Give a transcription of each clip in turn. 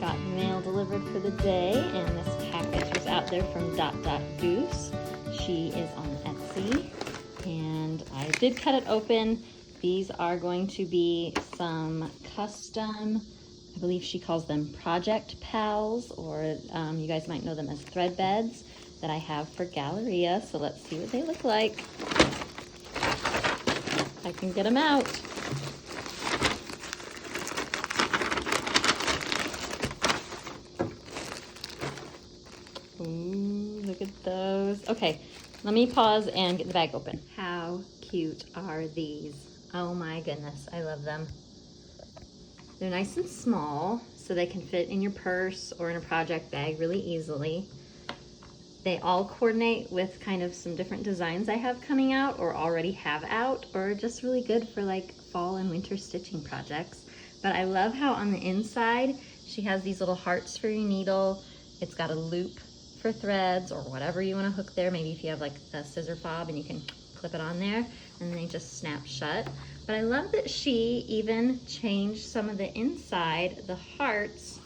got mail delivered for the day, and this package was out there from Goose. She is on Etsy, and I did cut it open. These are going to be some custom, I believe she calls them project pals, or you guys might know them as thread beds, that I have for Galleria. So let's see what they look like. I can get them out. Ooh, look at those. Okay, let me pause and get the bag open. How cute are these? Oh my goodness, I love them. They're nice and small, so they can fit in your purse or in a project bag really easily. They all coordinate with kind of some different designs I have coming out or already have out, or just really good for like fall and winter stitching projects. But I love how on the inside, she has these little hearts for your needle. It's got a loop for threads or whatever you want to hook there. Maybe if you have like a scissor fob and you can clip it on there and then they just snap shut. But I love that she even changed some of the inside, the hearts,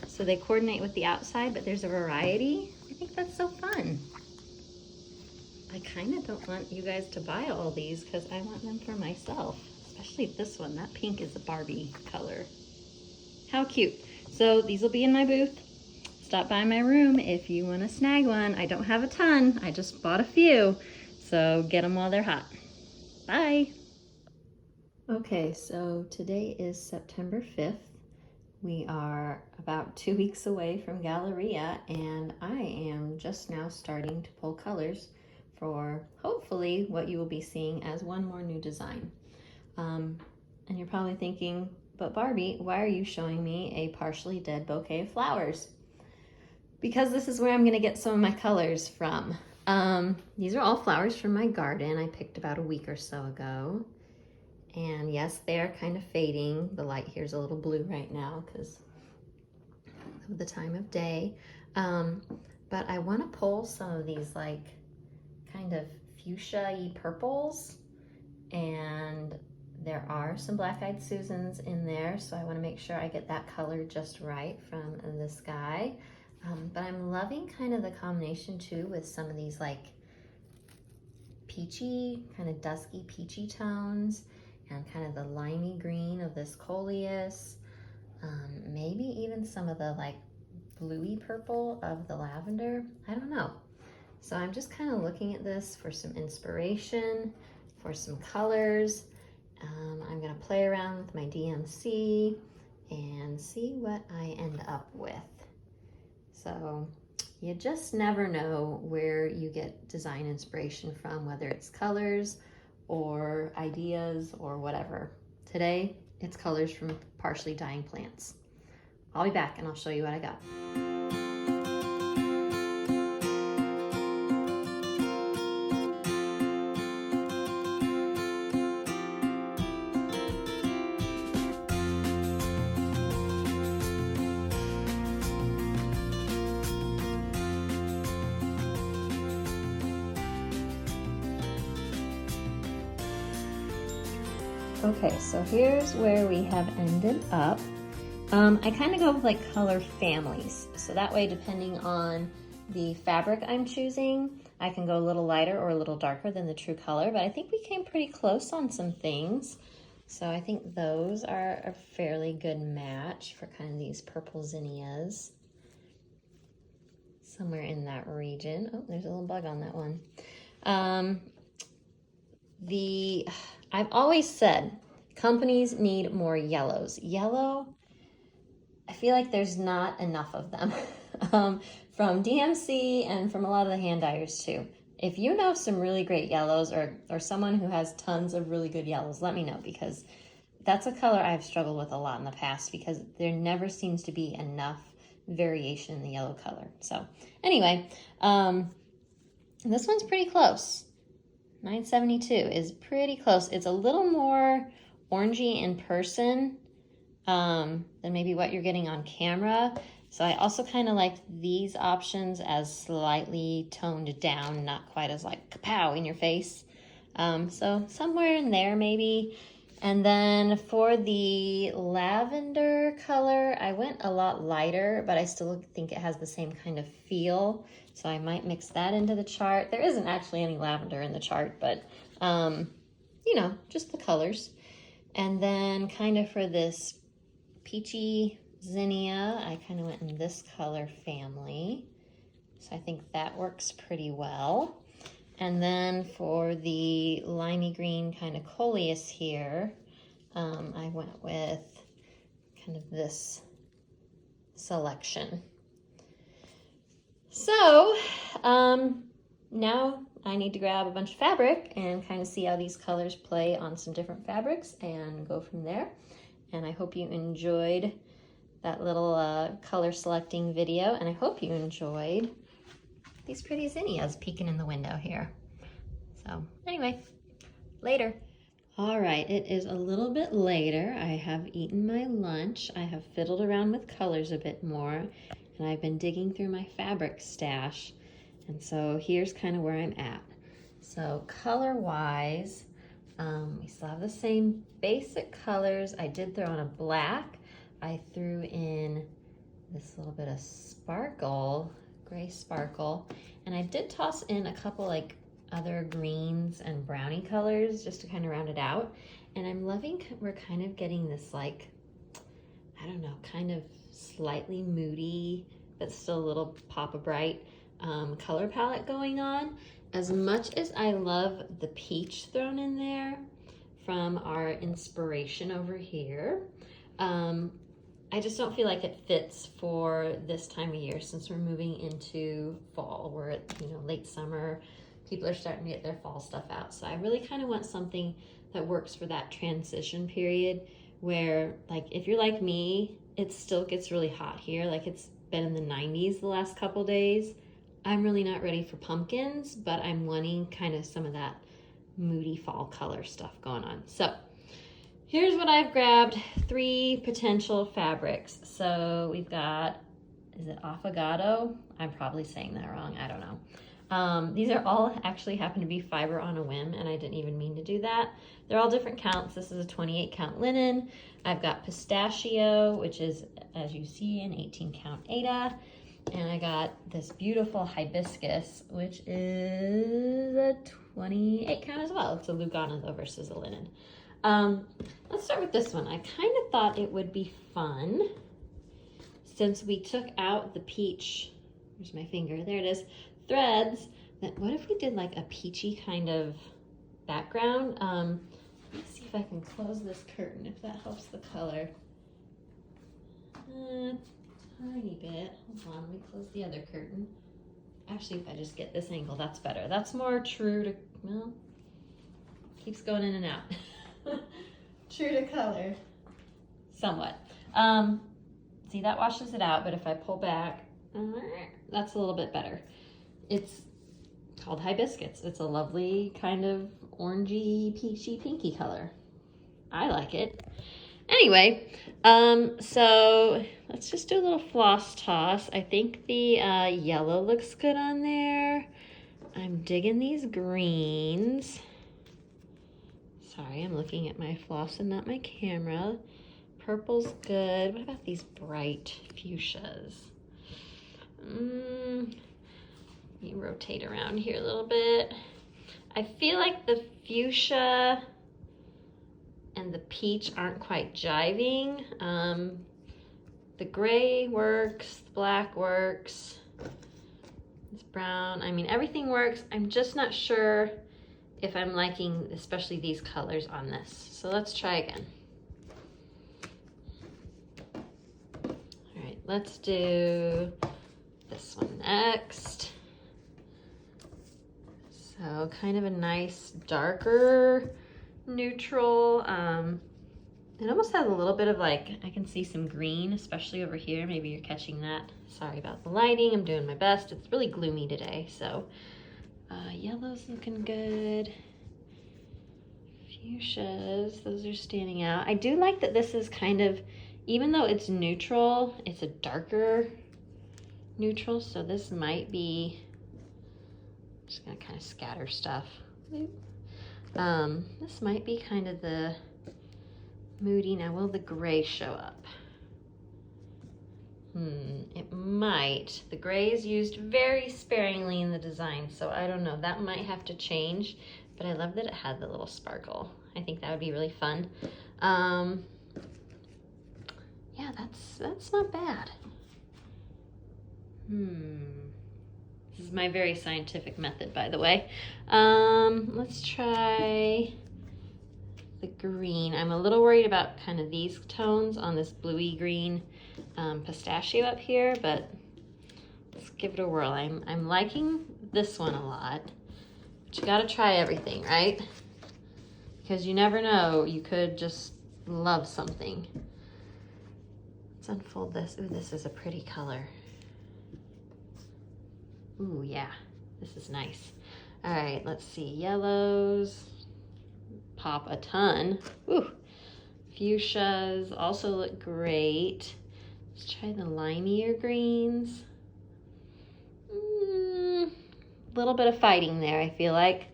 so they coordinate with the outside, but there's a variety. I think that's so fun. I kind of don't want you guys to buy all these because I want them for myself, especially this one. That pink is a Barbie color. How cute. So these will be in my booth. Stop by my room if you want to snag one. I don't have a ton. I just bought a few. So get them while they're hot. Bye. Okay, so today is September 5th. We are about 2 weeks away from Galleria, and I am just now starting to pull colors for hopefully what you will be seeing as one more new design. And you're probably thinking, but Barbie, why are you showing me a partially dead bouquet of flowers? Because this is where I'm gonna get some of my colors from. These are all flowers from my garden I picked about a week or so ago. And yes, they're kind of fading. The light here is a little blue right now because of the time of day. But I want to pull some of these like kind of fuchsia-y purples. And there are some black-eyed Susans in there, so I want to make sure I get that color just right from the sky. But I'm loving kind of the combination too with some of these like peachy, kind of dusky peachy tones, and kind of the limey green of this coleus. Maybe even some of the like bluey purple of the lavender. I don't know. So I'm just kind of looking at this for some inspiration, for some colors. I'm gonna play around with my DMC and see what I end up with. So you just never know where you get design inspiration from, whether it's colors or ideas or whatever. Today, it's colors from partially dying plants. I'll be back and I'll show you what I got. Okay, so here's where we have ended up. I kind of go with like color families. So that way, depending on the fabric I'm choosing, I can go a little lighter or a little darker than the true color, but I think we came pretty close on some things. So I think those are a fairly good match for kind of these purple zinnias. Somewhere in that region. Oh, there's a little bug on that one. I've always said companies need more yellows. Yellow, I feel like there's not enough of them from DMC and from a lot of the hand dyers too. If you know some really great yellows or someone who has tons of really good yellows, let me know, because that's a color I've struggled with a lot in the past because there never seems to be enough variation in the yellow color. So anyway, this one's pretty close. 972 is pretty close. It's a little more orangey in person than maybe what you're getting on camera. So I also kind of like these options as slightly toned down, not quite as like kapow in your face. So somewhere in there maybe. And then for the lavender color, I went a lot lighter, but I still think it has the same kind of feel. So I might mix that into the chart. There isn't actually any lavender in the chart, but you know, just the colors. And then kind of for this peachy zinnia, I kind of went in this color family. So I think that works pretty well. And then for the limey green kind of coleus here, I went with kind of this selection. So now I need to grab a bunch of fabric and kind of see how these colors play on some different fabrics and go from there. And I hope you enjoyed that little color selecting video, and I hope you enjoyed these pretty zinnias peeking in the window here. So anyway, later. All right, it is a little bit later. I have eaten my lunch. I have fiddled around with colors a bit more, and I've been digging through my fabric stash. And so here's kind of where I'm at. So color-wise, we still have the same basic colors. I did throw in a black. I threw in this little bit of sparkle, gray sparkle, and I did toss in a couple like other greens and brownie colors just to kind of round it out. And I'm loving, we're kind of getting this like, I don't know, kind of slightly moody, but still a little pop of bright color palette going on. As much as I love the peach thrown in there from our inspiration over here, I just don't feel like it fits for this time of year since we're moving into fall. We're at, you know, late summer. People are starting to get their fall stuff out. So I really kind of want something that works for that transition period where, like, if you're like me, it still gets really hot here. Like, it's been in the 90s the last couple days. I'm really not ready for pumpkins, but I'm wanting kind of some of that moody fall color stuff going on. So here's what I've grabbed, 3 potential fabrics. So we've got, is it Affogato? I'm probably saying that wrong, I don't know. These are all actually happen to be fiber on a whim, and I didn't even mean to do that. They're all different counts. This is a 28 count linen. I've got pistachio, which is, as you see, an 18 count Aida. And I got this beautiful hibiscus, which is a 28 count as well. It's a Lugano though versus a linen. Let's start with this one. I kind of thought it would be fun since we took out the peach, where's my finger, there it is, threads, that what if we did like a peachy kind of background? Let's see if I can close this curtain, if that helps the color. Tiny bit. Hold on, let me close the other curtain. Actually, if I just get this angle, that's better. That's more true to, well, keeps going in and out. True to color, somewhat. See, that washes it out, but if I pull back, that's a little bit better. It's called hibiscus. It's a lovely kind of orangey, peachy, pinky color. I like it. Anyway, so let's just do a little floss toss. I think the yellow looks good on there. I'm digging these greens. Sorry, I'm looking at my floss and not my camera. Purple's good. What about these bright fuchsias? Let me rotate around here a little bit. I feel like the fuchsia and the peach aren't quite jiving. The gray works, the black works, this brown, I mean, everything works. I'm just not sure if I'm liking especially these colors on this. So let's try again. All right, let's do this one next. So kind of a nice darker neutral. It almost has a little bit of like, I can see some green, especially over here. Maybe you're catching that. Sorry about the lighting. I'm doing my best. It's really gloomy today, so yellow's looking good. Fuchsias, those are standing out. I do like that this is kind of, even though it's neutral, it's a darker neutral, so this might be, I'm just gonna kind of scatter stuff. This might be kind of the moody. Now, will the gray show up? It might. The gray is used very sparingly in the design, so I don't know. That might have to change, but I love that it had the little sparkle. I think that would be really fun. Yeah, that's not bad. This is my very scientific method, by the way. Let's try the green. I'm a little worried about kind of these tones on this bluey green pistachio up here, but let's give it a whirl. I'm liking this one a lot, but you gotta try everything, right? Because you never know, you could just love something. Let's unfold this. Ooh, this is a pretty color. Ooh, yeah, this is nice. All right, let's see, yellows pop a ton. Ooh, fuchsias also look great. Let's try the limier greens. A little bit of fighting there, I feel like.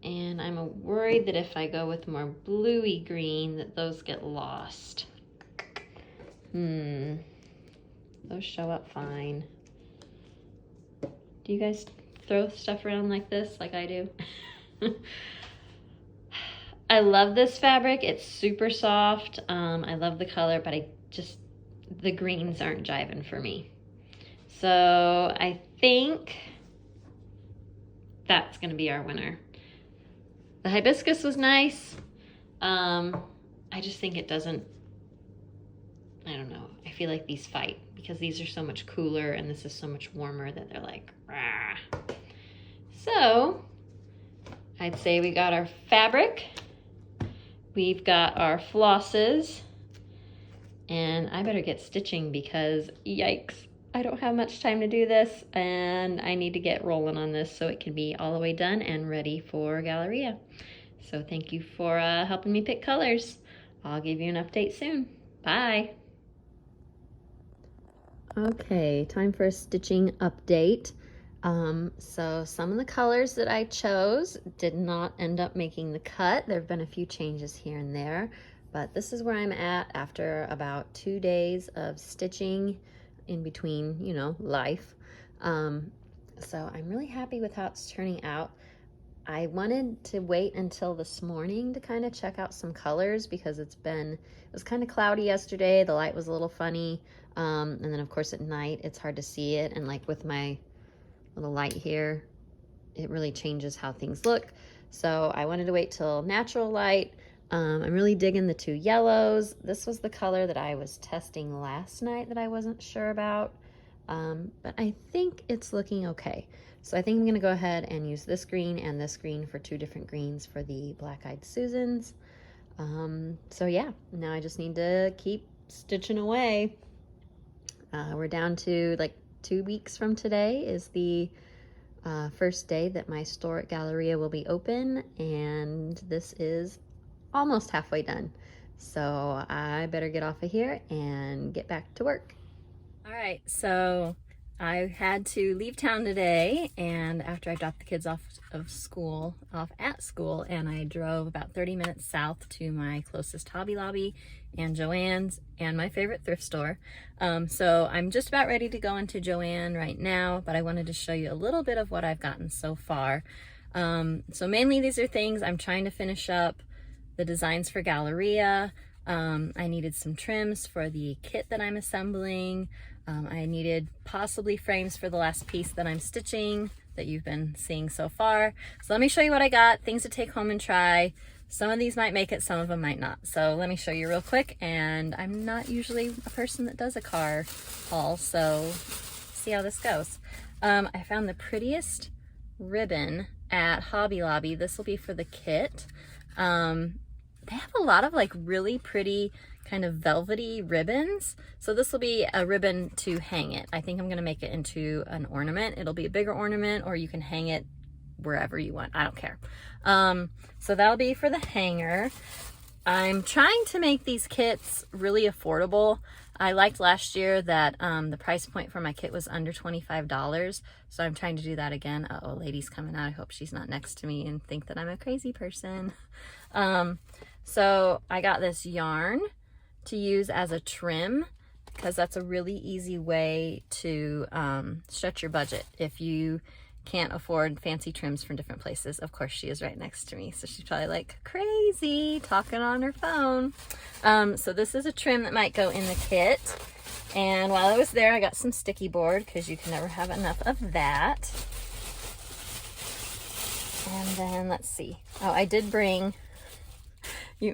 And I'm worried that if I go with more bluey green, that those get lost. Those show up fine. Do you guys throw stuff around like this, like I do? I love this fabric. It's super soft. I love the color, but the greens aren't jiving for me. So I think that's gonna be our winner. The hibiscus was nice. I just think it doesn't, I don't know. I feel like these fight because these are so much cooler and this is so much warmer that they're like, rah. So I'd say we got our fabric, we've got our flosses, and I better get stitching because yikes, I don't have much time to do this and I need to get rolling on this so it can be all the way done and ready for Galleria. So thank you for helping me pick colors. I'll give you an update soon. Bye. Okay, time for a stitching update. So some of the colors that I chose did not end up making the cut. There have been a few changes here and there, but this is where I'm at after about 2 days of stitching in between, you know, life. So I'm really happy with how it's turning out. I wanted to wait until this morning to kind of check out some colors because it was kind of cloudy yesterday. The light was a little funny. And then of course at night, it's hard to see it. And like with my little light here, it really changes how things look. So I wanted to wait till natural light. I'm really digging the 2 yellows. This was the color that I was testing last night that I wasn't sure about. But I think it's looking okay. So I think I'm gonna go ahead and use this green and this green for 2 different greens for the Black-Eyed Susans. So yeah, now I just need to keep stitching away. We're down to like 2 weeks from today is the first day that my store at Galleria will be open, and this is almost halfway done. So I better get off of here and get back to work. All right, so I had to leave town today, and after I dropped the kids off at school, and I drove about 30 minutes south to my closest Hobby Lobby and Joann's and my favorite thrift store. So I'm just about ready to go into Joann right now, but I wanted to show you a little bit of what I've gotten so far. So mainly these are things I'm trying to finish up the designs for Galleria. I needed some trims for the kit that I'm assembling. I needed possibly frames for the last piece that I'm stitching that you've been seeing so far. So let me show you what I got, things to take home and try. Some of these might make it, some of them might not. So let me show you real quick, and I'm not usually a person that does a car haul, so see how this goes. I found the prettiest ribbon at Hobby Lobby. This will be for the kit. They have a lot of like really pretty kind of velvety ribbons. So this will be a ribbon to hang it. I think I'm gonna make it into an ornament. It'll be a bigger ornament, or you can hang it wherever you want. I don't care. So that'll be for the hanger. I'm trying to make these kits really affordable. I liked last year that the price point for my kit was under $25. So I'm trying to do that again. Uh-oh, lady's coming out. I hope she's not next to me and think that I'm a crazy person. So I got this yarn to use as a trim because that's a really easy way to stretch your budget if you can't afford fancy trims from different places. Of course, she is right next to me, so she's probably like crazy talking on her phone. So this is a trim that might go in the kit. And while I was there, I got some sticky board because you can never have enough of that. And then let's see. Oh, I did bring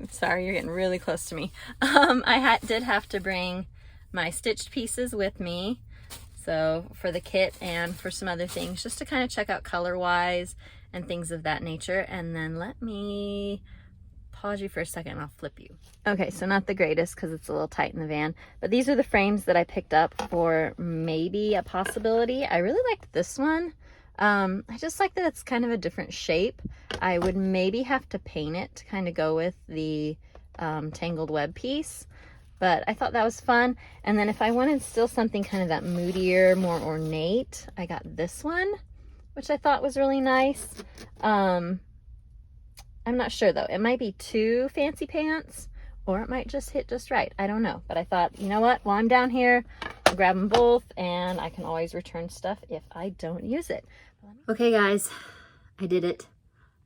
sorry, you're getting really close to me. I did have to bring my stitched pieces with me. So for the kit and for some other things, just to kind of check out color wise and things of that nature. And then let me pause you for a second and I'll flip you. Okay, so not the greatest because it's a little tight in the van, but these are the frames that I picked up for maybe a possibility. I really liked this one. I just like that it's kind of a different shape. I would maybe have to paint it to kind of go with the tangled web piece. But I thought that was fun. And then if I wanted still something kind of that moodier, more ornate, I got this one, which I thought was really nice. I'm not sure though. It might be too fancy pants or it might just hit just right. I don't know. But I thought, you know what? While I'm down here, I'll grab them both and I can always return stuff if I don't use it. Okay guys, I did it.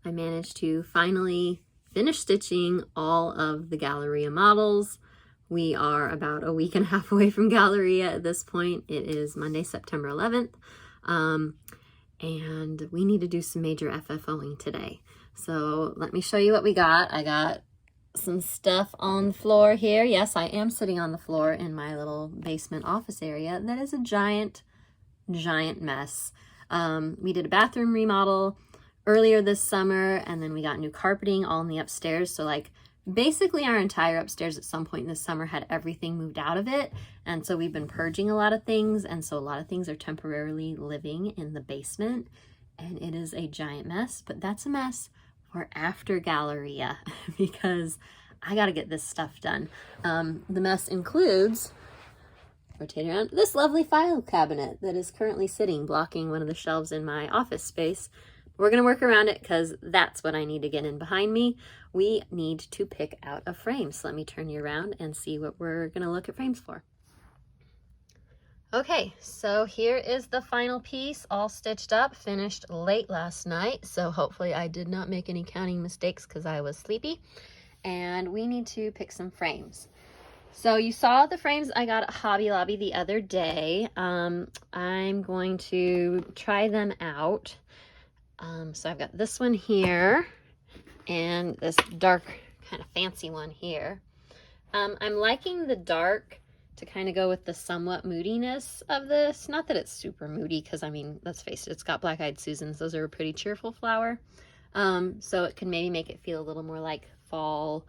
I managed to finally finish stitching all of the Galleria models. We are about a week and a half away from Galleria at this point. It is Monday, September 11th. And we need to do some major FFOing today. So let me show you what we got. I got some stuff on the floor here. Yes, I am sitting on the floor in my little basement office area. That is a giant, giant mess. We did a bathroom remodel earlier this summer, and then we got new carpeting all in the upstairs. So like basically our entire upstairs at some point in the summer had everything moved out of it. And so we've been purging a lot of things. And so a lot of things are temporarily living in the basement and it is a giant mess, but that's a mess for after Galleria because I got to get this stuff done. The mess includes, rotate around, this lovely file cabinet that is currently sitting blocking one of the shelves in my office space. We're going to work around it because that's what I need to get in behind me. We need to pick out a frame. So let me turn you around and see what we're going to look at frames for. Okay, so here is the final piece, all stitched up, finished late last night. So hopefully I did not make any counting mistakes because I was sleepy. And we need to pick some frames. So you saw the frames I got at Hobby Lobby the other day. I'm going to try them out. So I've got this one here and this dark kind of fancy one here. I'm liking the dark to kind of go with the somewhat moodiness of this. Not that it's super moody because, I mean, let's face it, it's got Black-Eyed Susans. Those are a pretty cheerful flower. So it can maybe make it feel a little more like fall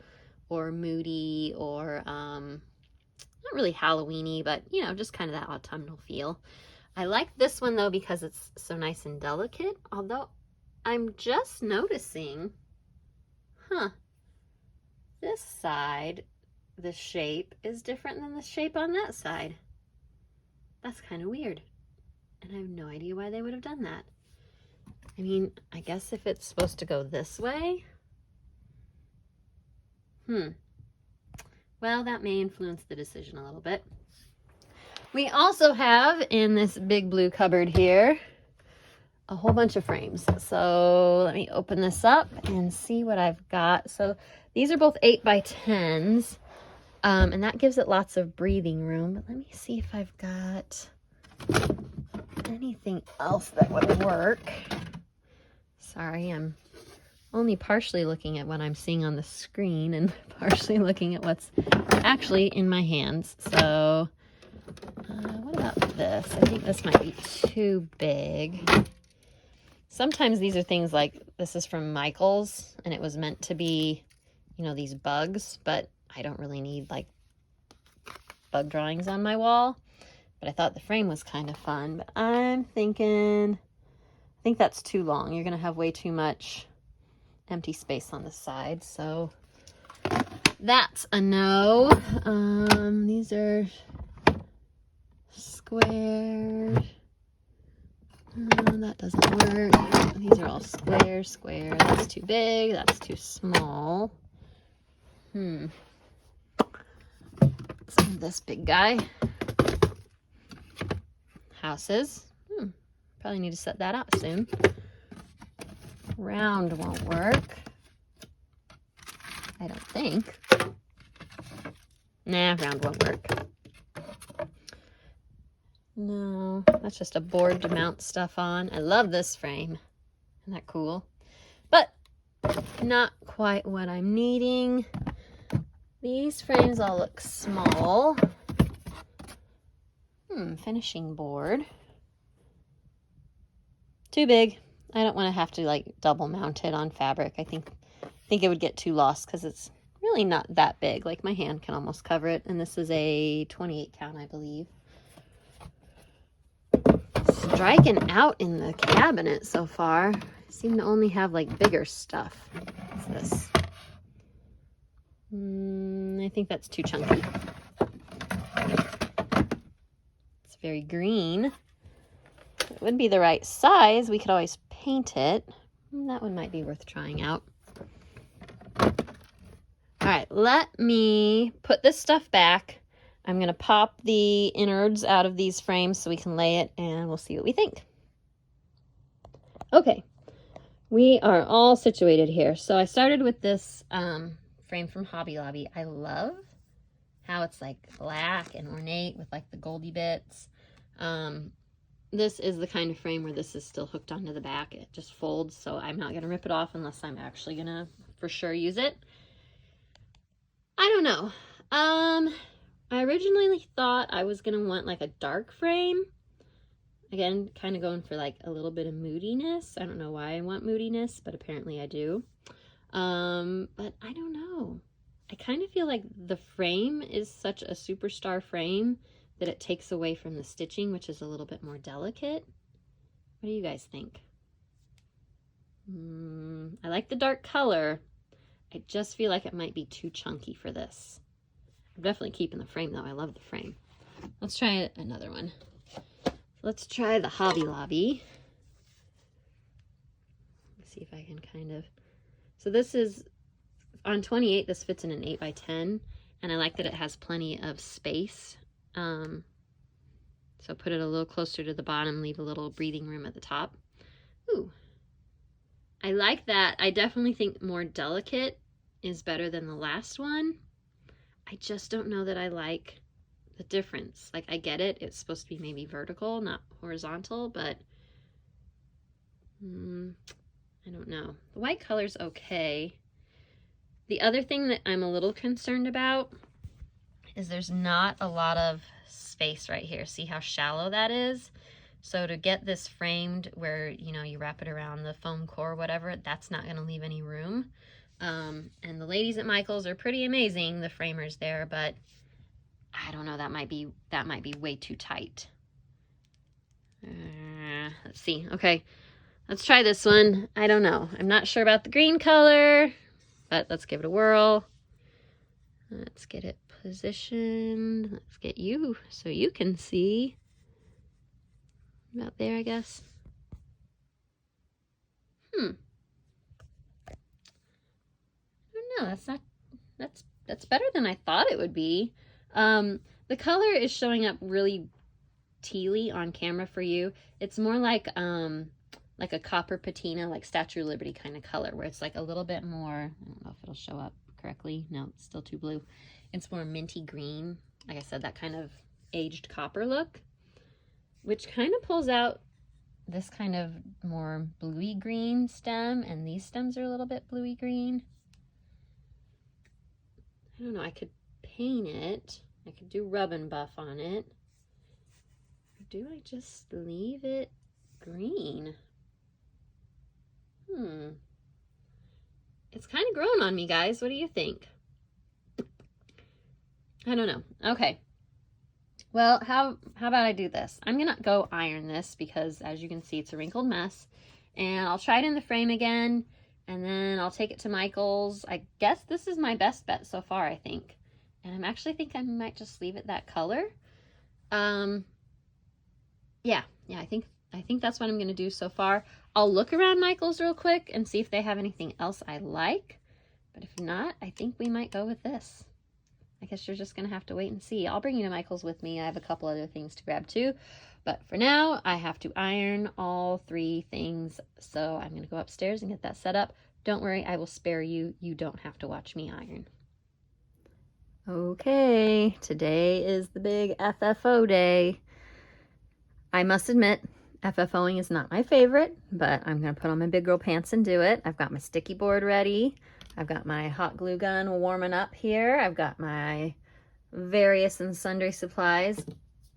or moody or not really Halloween-y, but, you know, just kind of that autumnal feel. I like this one, though, because it's so nice and delicate, although I'm just noticing, this side, the shape is different than the shape on that side. That's kind of weird. And I have no idea why they would have done that. I mean, I guess if it's supposed to go this way. Well, that may influence the decision a little bit. We also have in this big blue cupboard here a whole bunch of frames. So let me open this up and see what I've got. So these are both 8x10s, and that gives it lots of breathing room. But let me see if I've got anything else that would work. Sorry, I'm only partially looking at what I'm seeing on the screen and partially looking at what's actually in my hands. So what about this? I think this might be too big. Sometimes these are things like, this is from Michael's and it was meant to be, you know, these bugs, but I don't really need like bug drawings on my wall. But I thought the frame was kind of fun. But I'm thinking, I think that's too long. You're going to have way too much empty space on the side. So that's a no. These are square. That doesn't work. These are all square, square. That's too big. That's too small. Some of this big guy. Houses. Probably need to set that up soon. Round won't work. I don't think. Nah, round won't work. No, that's just a board to mount stuff on. I love this frame. Isn't that cool? But not quite what I'm needing. These frames all look small. Finishing board. Too big. I don't want to have to like double mount it on fabric. I think it would get too lost because it's really not that big. Like my hand can almost cover it. And this is a 28 count, I believe. Striking out in the cabinet so far. I seem to only have like bigger stuff. What's this? I think that's too chunky. It's very green. It would be the right size. We could always paint it. That one might be worth trying out. All right, let me put this stuff back. I'm going to pop the innards out of these frames so we can lay it, and we'll see what we think. Okay, we are all situated here. So I started with this frame from Hobby Lobby. I love how it's like black and ornate with like the goldy bits. This is the kind of frame where this is still hooked onto the back. It just folds, so I'm not going to rip it off unless I'm actually going to for sure use it. I don't know. I originally thought I was going to want like a dark frame. Again, kind of going for like a little bit of moodiness. I don't know why I want moodiness, but apparently I do. But I don't know. I kind of feel like the frame is such a superstar frame that it takes away from the stitching, which is a little bit more delicate. What do you guys think? I like the dark color. I just feel like it might be too chunky for this. I'm definitely keeping the frame though. I love the frame. Let's try another one. Let's try the Hobby Lobby. Let's see if I can kind of... So this is, on 28, this fits in an 8x10, and I like that it has plenty of space. So put it a little closer to the bottom, leave a little breathing room at the top. Ooh, I like that. I definitely think more delicate is better than the last one. I just don't know that I like the difference. Like, I get it. It's supposed to be maybe vertical, not horizontal, but I don't know. The white color's okay. The other thing that I'm a little concerned about is there's not a lot of space right here. See how shallow that is? So to get this framed where, you know, you wrap it around the foam core or whatever, that's not going to leave any room. And the ladies at Michael's are pretty amazing, the framers there, but I don't know, that might be way too tight. Let's see. Okay, let's try this one. I don't know. I'm not sure about the green color, but let's give it a whirl. Let's get it positioned. Let's get you so you can see. About there, I guess. I don't know. That's better than I thought it would be. The color is showing up really tealy on camera for you. It's more like a copper patina, like Statue of Liberty kind of color, where it's like a little bit more, I don't know if it'll show up correctly. No, it's still too blue. It's more minty green. Like I said, that kind of aged copper look, which kind of pulls out this kind of more bluey green stem, and these stems are a little bit bluey green. I don't know, I could paint it. I could do rub and buff on it. Or do I just leave it green? It's kind of grown on me, guys. What do you think? I don't know. Okay. Well, how about I do this? I'm going to go iron this because, as you can see, it's a wrinkled mess. And I'll try it in the frame again, and then I'll take it to Michael's. I guess this is my best bet so far, I think. And I'm actually think I might just leave it that color. Yeah, I think that's what I'm going to do so far. I'll look around Michael's real quick and see if they have anything else I like. But if not, I think we might go with this. I guess you're just gonna have to wait and see. I'll bring you to Michael's with me. I have a couple other things to grab too. But for now, I have to iron all 3 things. So I'm gonna go upstairs and get that set up. Don't worry, I will spare you. You don't have to watch me iron. Okay, today is the big FFO day. I must admit, FFOing is not my favorite, but I'm gonna put on my big girl pants and do it. I've got my sticky board ready. I've got my hot glue gun warming up here. I've got my various and sundry supplies,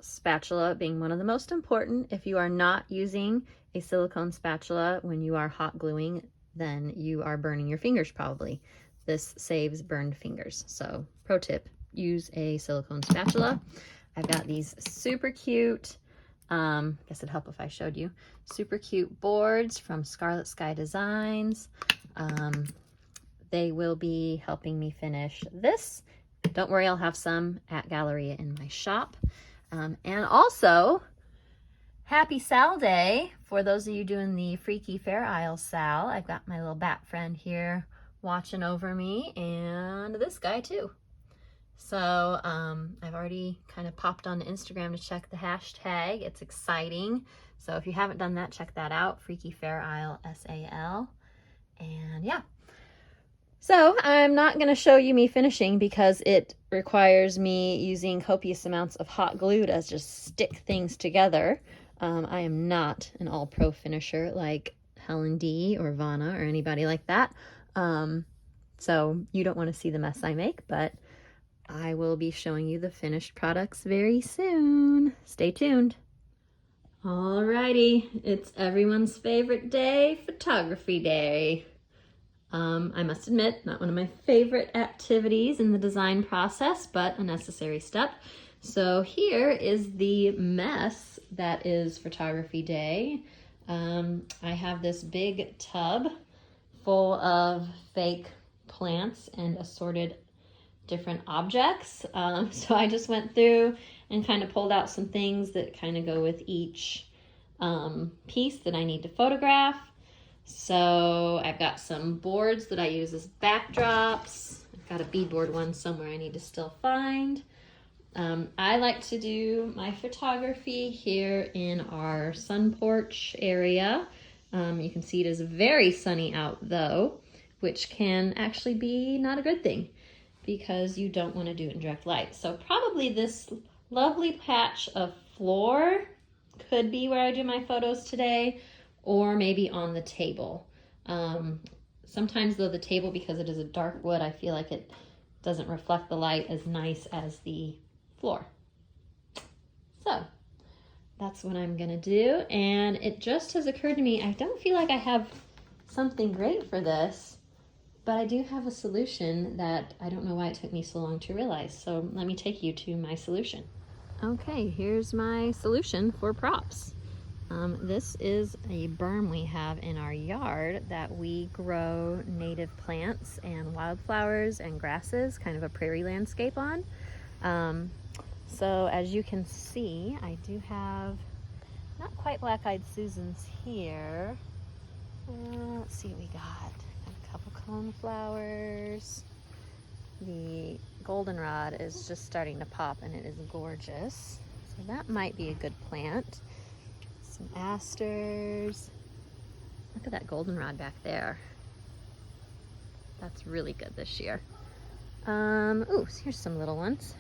spatula being one of the most important. If you are not using a silicone spatula when you are hot gluing, then you are burning your fingers probably. This saves burned fingers. So pro tip, use a silicone spatula. I've got these super cute, I guess it'd help if I showed you, super cute boards from Scarlet Sky Designs. They will be helping me finish this. Don't worry, I'll have some at Galleria in my shop. And also, happy Sal Day for those of you doing the Freaky Fair Isle Sal. I've got my little bat friend here watching over me, and this guy too. So I've already kind of popped on Instagram to check the hashtag. It's exciting. So if you haven't done that, check that out. Freaky Fair Isle SAL. And yeah. So I'm not going to show you me finishing because it requires me using copious amounts of hot glue to just stick things together. I am not an all-pro finisher like Helen D or Vanna or anybody like that. So you don't want to see the mess I make, but I will be showing you the finished products very soon. Stay tuned. Alrighty, it's everyone's favorite day, photography day. I must admit, not one of my favorite activities in the design process, but a necessary step. So here is the mess that is photography day. I have this big tub full of fake plants and assorted different objects. So I just went through and kind of pulled out some things that kind of go with each piece that I need to photograph. So I've got some boards that I use as backdrops. I've got a beadboard one somewhere I need to still find. I like to do my photography here in our sun porch area. You can see it is very sunny out though, which can actually be not a good thing because you don't want to do it in direct light. So probably this lovely patch of floor could be where I do my photos today, or maybe on the table. Sometimes though the table, because it is a dark wood, I feel like it doesn't reflect the light as nice as the floor. So that's what I'm gonna do. And it just has occurred to me, I don't feel like I have something great for this, but I do have a solution that I don't know why it took me so long to realize. So let me take you to my solution. Okay, here's my solution for props. This is a berm we have in our yard that we grow native plants and wildflowers and grasses, kind of a prairie landscape on. So as you can see, I do have not quite black-eyed Susans here. Let's see what we got. A couple coneflowers. The goldenrod is just starting to pop and it is gorgeous. So that might be a good plant. Some asters. Look at that goldenrod back there. That's really good this year. Ooh, so here's some little ones.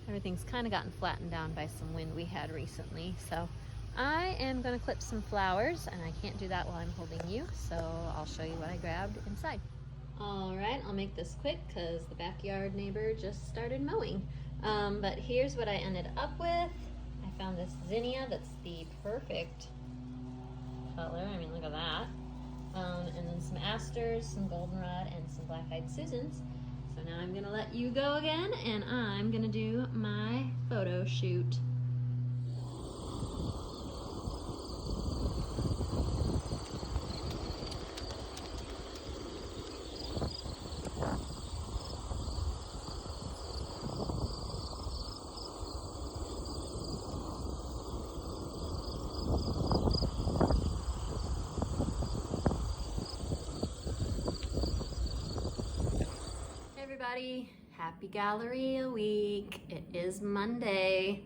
Everything's kind of gotten flattened down by some wind we had recently. So I am going to clip some flowers, and I can't do that while I'm holding you, so I'll show you what I grabbed inside. All right, I'll make this quick because the backyard neighbor just started mowing. But here's what I ended up with. I found this zinnia that's the perfect color. I mean, look at that. And then some asters, some goldenrod, and some black-eyed Susans. So now I'm gonna let you go again, and I'm gonna do my photo shoot. everybody. Happy Galleria week. It is Monday.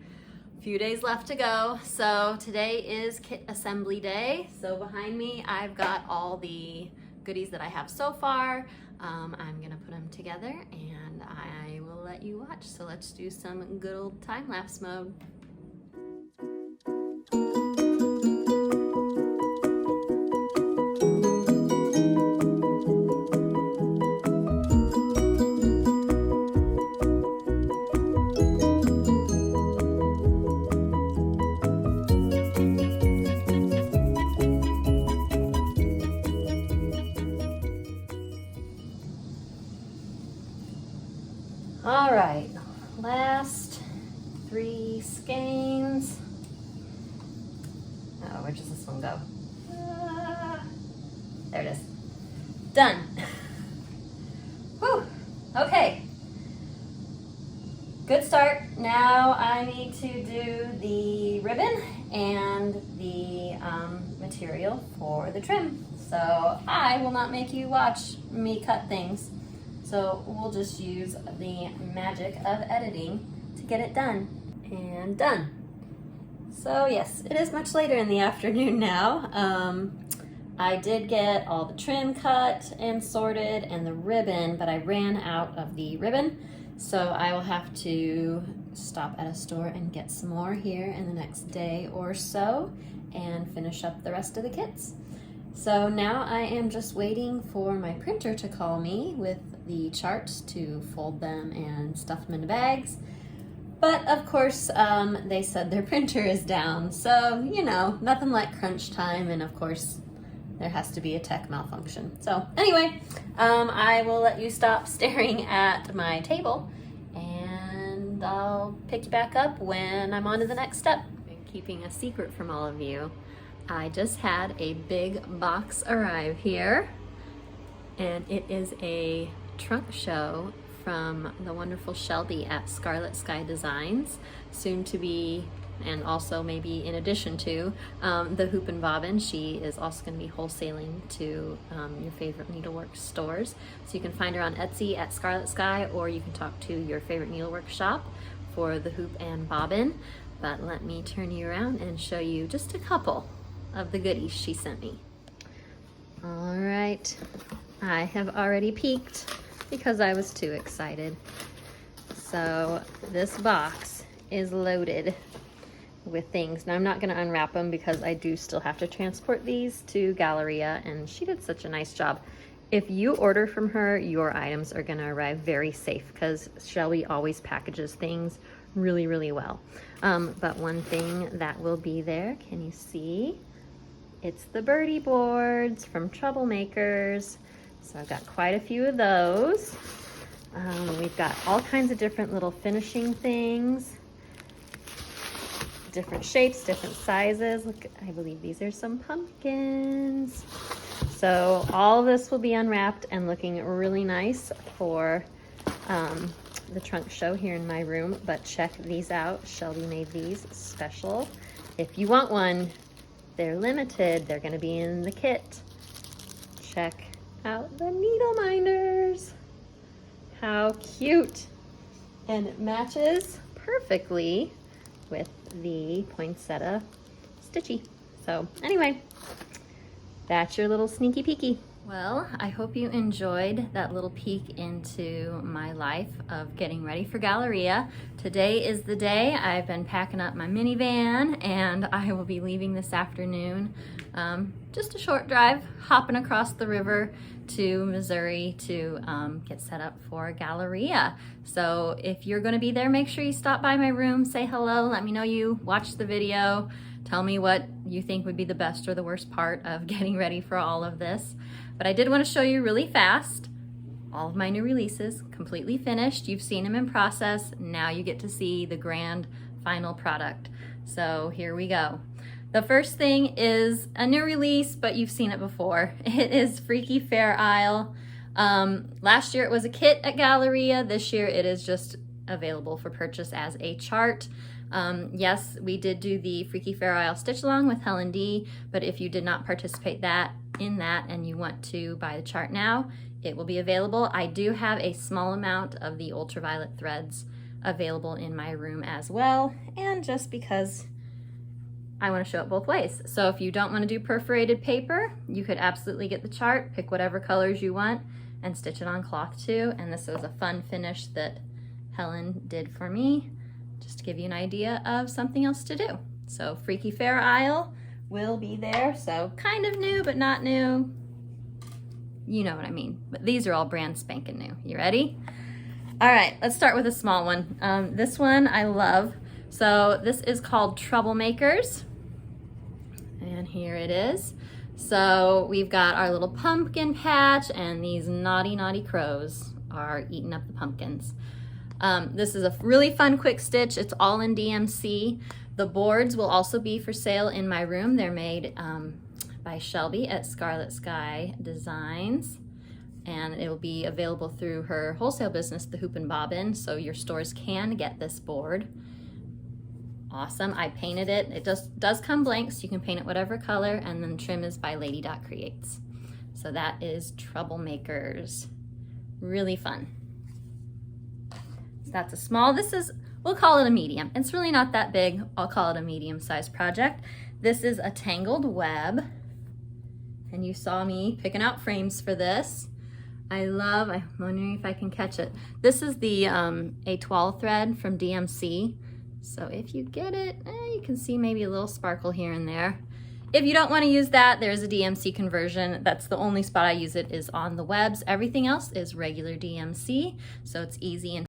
A few days left to go. So today is kit assembly day. So behind me, I've got all the goodies that I have so far. I'm gonna put them together and I will let you watch. So let's do some good old time-lapse mode. All right, last 3 skeins. Oh, where does this one go? There it is. Done. Whew. Okay. Good start. Now I need to do the ribbon and the material for the trim. So I will not make you watch me cut things. So we'll just use the magic of editing to get it done. And done. So yes, it is much later in the afternoon now. I did get all the trim cut and sorted and the ribbon, but I ran out of the ribbon. So I will have to stop at a store and get some more here in the next day or so and finish up the rest of the kits. So now I am just waiting for my printer to call me with the charts to fold them and stuff them into bags. But of course, they said their printer is down. So, you know, nothing like crunch time. And of course, there has to be a tech malfunction. So anyway, I will let you stop staring at my table and I'll pick you back up when I'm on to the next step. Keeping a secret from all of you, I just had a big box arrive here, and it is a trunk show from the wonderful Shelby at Scarlet Sky Designs, soon to be, and also maybe in addition to, the Hoop and Bobbin. She is also going to be wholesaling to your favorite needlework stores. So you can find her on Etsy at Scarlet Sky, or you can talk to your favorite needlework shop for the Hoop and Bobbin. But let me turn you around and show you just a couple of the goodies she sent me. All right, I have already peeked because I was too excited. So this box is loaded with things. Now I'm not gonna unwrap them because I do still have to transport these to Galleria, and she did such a nice job. If you order from her, your items are gonna arrive very safe because Shelby always packages things really, really well. But one thing that will be there, can you see? It's the birdie boards from Troublemakers. So I've got quite a few of those. We've got all kinds of different little finishing things, different shapes, different sizes. Look, I believe these are some pumpkins. So all of this will be unwrapped and looking really nice for the trunk show here in my room. But check these out. Shelby made these special. If you want one, they're limited. They're going to be in the kit. Check out the needle minders. How cute. And it matches perfectly with the poinsettia stitchy. So anyway, that's your little sneaky peeky. Well, I hope you enjoyed that little peek into my life of getting ready for Galleria. Today is the day. I've been packing up my minivan and I will be leaving this afternoon. Just a short drive, hopping across the river to Missouri to get set up for Galleria. So if you're gonna be there, make sure you stop by my room, say hello, let me know you watched the video, tell me what you think would be the best or the worst part of getting ready for all of this. But I did want to show you really fast all of my new releases, completely finished. You've seen them in process. Now you get to see the grand final product. So here we go. The first thing is a new release, but you've seen it before. It is Freaky Fair Isle. Last year it was a kit at Galleria. This year it is just available for purchase as a chart. Yes, we did do the Freaky Fair Isle stitch along with Helen D, but if you did not participate in that and you want to buy the chart now, it will be available. I do have a small amount of the ultraviolet threads available in my room as well, and just because I want to show it both ways. So if you don't want to do perforated paper, you could absolutely get the chart, pick whatever colors you want, and stitch it on cloth too. And this was a fun finish that Helen did for me, just to give you an idea of something else to do. So Freaky Fair aisle will be there. So kind of new, but not new. You know what I mean. But these are all brand spanking new. You ready? All right, let's start with a small one. This one I love. So this is called Troublemakers. And here it is. So we've got our little pumpkin patch, and these naughty crows are eating up the pumpkins. This is a really fun quick stitch. It's all in DMC. The boards will also be for sale in my room. They're made by Shelby at Scarlet Sky Designs, and it will be available through her wholesale business, The Hoop and Bobbin, so your stores can get this board. Awesome. I painted it. It does come blank, so you can paint it whatever color, and then trim is by Lady Dot Creates. So that is Troublemakers. Really fun. So that's a small. This is, we'll call it a medium. It's really not that big. I'll call it a medium-sized project. This is a tangled web, and you saw me picking out frames for this. I'm wondering if I can catch it. This is the étoile thread from DMC. So if you get it, you can see maybe a little sparkle here and there. If you don't want to use that, there's a DMC conversion. That's the only spot I use it is on the webs. Everything else is regular DMC, so it's easy and